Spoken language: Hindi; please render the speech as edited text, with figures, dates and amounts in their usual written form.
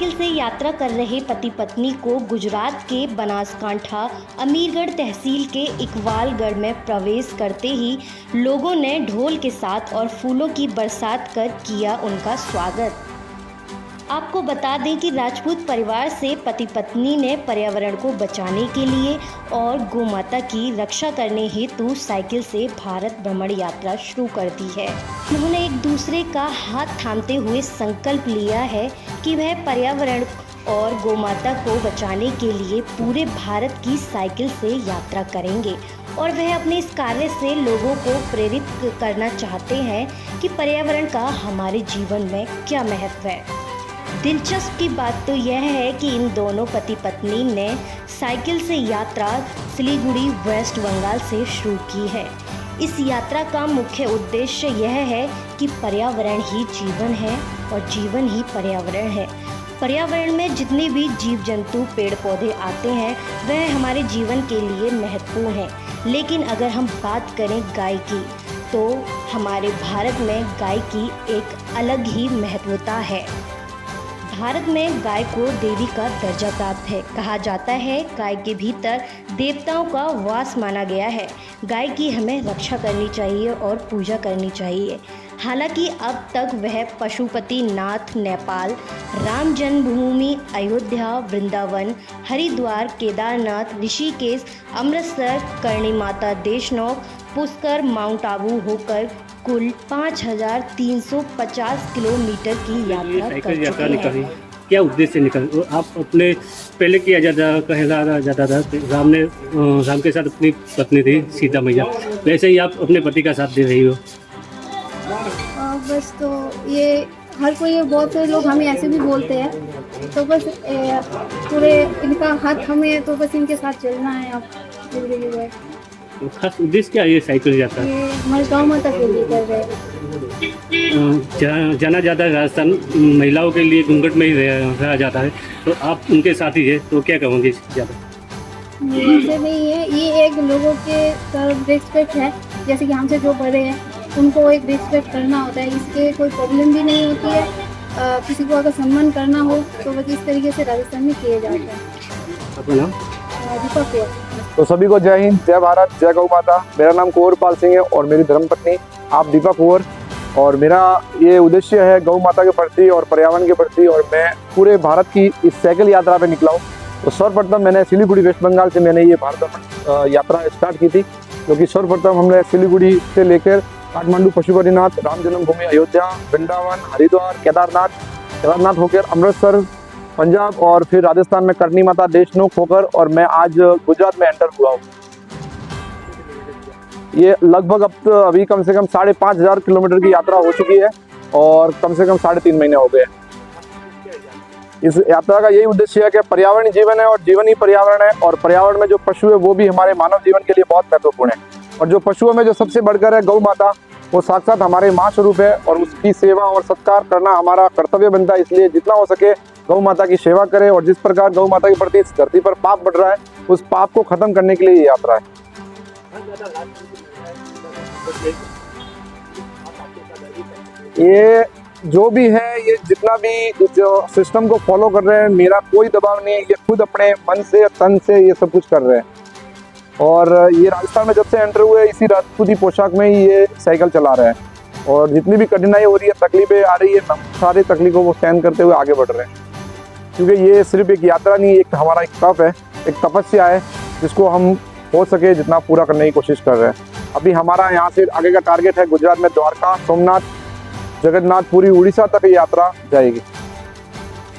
साइकिल से यात्रा कर रहे पति पत्नी को गुजरात के बनासकांठा अमीरगढ़ तहसील के इकबालगढ़ में प्रवेश करते ही लोगों ने ढोल के साथ और फूलों की बरसात कर किया उनका स्वागत। आपको बता दें कि राजपूत परिवार से पति पत्नी ने पर्यावरण को बचाने के लिए और गोमाता की रक्षा करने हेतु साइकिल से भारत भ्रमण यात्रा शुरू कर दी है। उन्होंने एक दूसरे का हाथ थामते हुए संकल्प लिया है कि वह पर्यावरण और गोमाता को बचाने के लिए पूरे भारत की साइकिल से यात्रा करेंगे और वह अपने इस कार्य से लोगों को प्रेरित करना चाहते हैं कि पर्यावरण का हमारे जीवन में क्या महत्व है। दिलचस्प की बात तो यह है कि इन दोनों पति पत्नी ने साइकिल से यात्रा सिलीगुड़ी वेस्ट बंगाल से शुरू की है। इस यात्रा का मुख्य उद्देश्य यह है कि पर्यावरण ही जीवन है और जीवन ही पर्यावरण है। पर्यावरण में जितने भी जीव जंतु पेड़ पौधे आते हैं वह हमारे जीवन के लिए महत्वपूर्ण है। लेकिन अगर हम बात करें गाय की तो हमारे भारत में गाय की एक अलग ही महत्वता है। भारत में गाय को देवी का दर्जा प्राप्त है। कहा जाता है गाय के भीतर देवताओं का वास माना गया है। गाय की हमें रक्षा करनी चाहिए और पूजा करनी चाहिए। हालांकि अब तक वह पशुपति नाथ नेपाल, राम जन्मभूमि अयोध्या, वृंदावन, हरिद्वार, केदारनाथ, ऋषिकेश, अमृतसर, करणी माता देशनोक, पुष्कर, माउंट आबू होकर कुल 5350 किलोमीटर की यात्रा कर चुके हैं। क्या उद्देश्य निकल आप अपने पहले किया कहला जाता था राम के साथ अपनी पत्नी थी सीता मैया, वैसे ही आप अपने पति का साथ दे रही हो। बस तो ये हर कोई बहुत से लोग हमें ऐसे भी बोलते हैं, तो बस पूरे इनका हाथ हमें तो बस इनके साथ चलना है। आप खास उद्देश्य क्या है ये साइकिल यात्रा? ये हमारे गाँव माता के लिए कर रहे हैं। जाना जाता है राजस्थान महिलाओं के लिए घूंघट में ही रहा जाता है, तो आप उनके साथ ही है, तो क्या कहोगे ज़्यादा? ऐसे नहीं है, ये एक लोगों के तरफ रिस्पेक्ट है। जैसे कि हमसे जो बड़े हैं उनको एक रिस्पेक्ट करना होता है, इसके कोई प्रॉब्लम भी नहीं होती है। किसी को अगर सम्मान करना हो तो बस इस तरीके से राजस्थान में किया जाता है। अपना नाम? दीपक। तो सभी को जय हिंद, जय भारत, जय गौ माता। मेरा नाम कुंवर पाल सिंह है और मेरी धर्मपत्नी आप दीपा कुंवर, और मेरा ये उद्देश्य है गौ माता के प्रति और पर्यावरण के प्रति, और मैं पूरे भारत की इस साइकिल यात्रा पे निकला हूँ। तो सर्वप्रथम मैंने सिलीगुड़ी वेस्ट बंगाल से मैंने ये भारत यात्रा स्टार्ट की थी, क्योंकि सर्वप्रथम हमने सिलीगुड़ी से लेकर काठमांडू, पशुपतिनाथ, राम जन्मभूमि अयोध्या, वृंदावन, हरिद्वार, केदारनाथ होकर अमृतसर पंजाब और फिर राजस्थान में करणी माता देशनोक होकर, और मैं आज गुजरात में एंटर हुआ हूँ। ये लगभग अब तो अभी कम से कम 5500 किलोमीटर की यात्रा हो चुकी है और कम से कम 3.5 महीने हो गए। इस यात्रा का यही उद्देश्य है कि पर्यावरण जीवन है और जीवन ही पर्यावरण है, और पर्यावरण में जो पशु है वो भी हमारे मानव जीवन के लिए बहुत महत्वपूर्ण है। और जो पशुओं में जो सबसे बढ़कर है गौ माता, वो साक्षात हमारे माँ स्वरूप है और उसकी सेवा और सत्कार करना हमारा कर्तव्य बनता है। इसलिए जितना हो सके गौ माता की सेवा करें, और जिस प्रकार गौ माता के प्रति इस धरती पर पाप बढ़ रहा है उस पाप को खत्म करने के लिए ये यात्रा है। ये जो भी है, ये जितना भी जो सिस्टम को फॉलो कर रहे हैं, मेरा कोई दबाव नहीं है, ये खुद अपने मन से तन से ये सब कुछ कर रहे हैं। और ये राजस्थान में जब से एंटर हुए इसी राजपूती पोशाक में ही ये साइकिल चला रहे हैं, और जितनी भी कठिनाई हो रही है, तकलीफें आ रही है, सारी तकलीफों को सहन करते हुए आगे बढ़ रहे हैं। क्योंकि ये सिर्फ एक यात्रा नहीं, एक हमारा एक तप है, एक तपस्या है, जिसको हम हो सके जितना पूरा करने की कोशिश कर रहे हैं। अभी हमारा यहाँ से आगे का टारगेट है गुजरात में द्वारका, सोमनाथ, जगन्नाथ, पूरी उड़ीसा तक ये यात्रा जाएगी।